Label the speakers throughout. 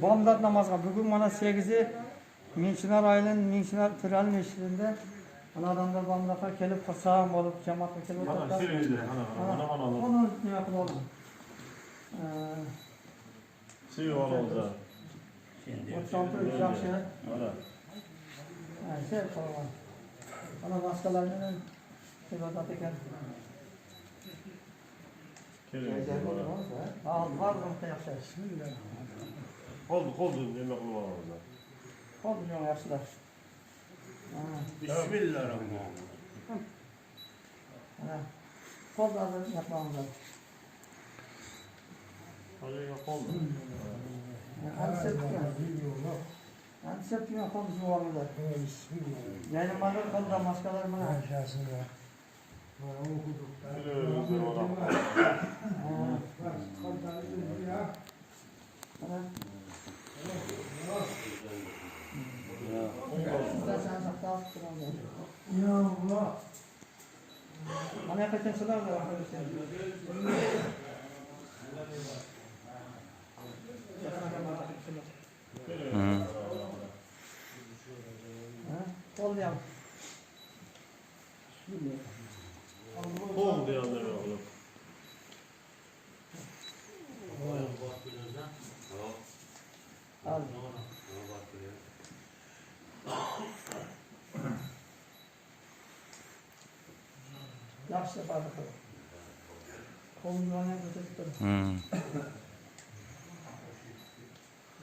Speaker 1: Bomdod namozga bugun mana 8'i Mingchinar ayının Mingchinar Tiral meşrinde ana adamlar bomdodga kelib xursand bo'lib jamoatga kelib o'tirdi. Onu nima qilib oldi?
Speaker 2: Siyo'oldi.
Speaker 1: O'tsontir yaxshi. Şey qolgan. Ana boshqalarning ibodat ekan. Var yaxshi.
Speaker 2: Qoldi nima qilib olamiz?
Speaker 1: Qoldi yaxshilar.
Speaker 3: Bismillahirrahmanirrahim.
Speaker 1: Qo'llarni yapmamlar.
Speaker 2: Haliga qoldi.
Speaker 1: Anseptga qo'l yuvarlar. Yani mana qo'lda maskalar mana. Ya Allah. Mana kaçan sular da var. Oldu ya.
Speaker 2: Oldu ya ne oldu?
Speaker 1: Al. Yaxshi farq qildi. Qo'lni ko'rsatib.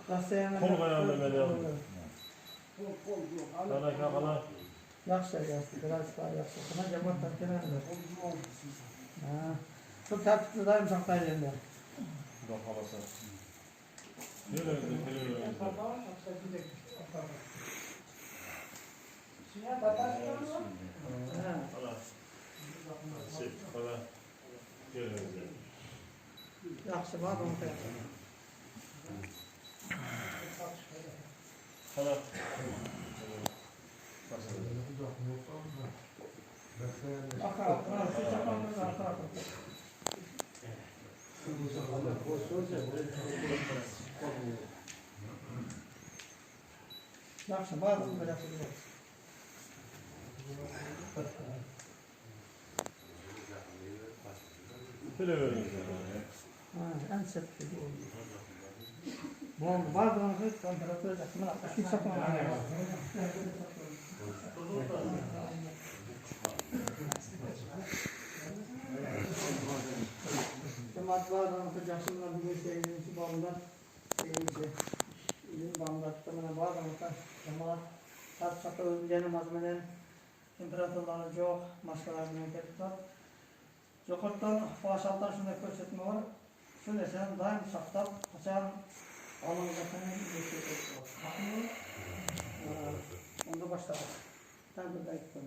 Speaker 2: Qo'lga yo'llamaydi. Qana.
Speaker 1: Yaxshi, biraz yaxshi. Mana jamoatdan keladi. Shu tartibni doim saqlaydi endi.
Speaker 2: Xudo xolasa.
Speaker 1: Yaxshi bor, uni yaxshi bor, uni ansep. Bom, bazılarını temperatura yakımına akışık sapmaya Cemaat bazılarını kıracakşınlar bugün sevgilisi bağımlar sevgilisi ilim bağımlar tutamına bazılarını cemaat saat sakı öldüğünü mazmenen temperaturları çok maskalarını getirip Jo'qortdan faşaldan shunday ko'rsatma bor. Shu narsani doim saqlab, qachon olingan unda boshlaymiz. Tanbirda aytdim.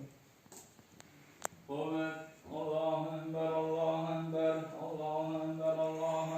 Speaker 3: Allahu akbar, Allahu akbar, Allahu akbar, Allahu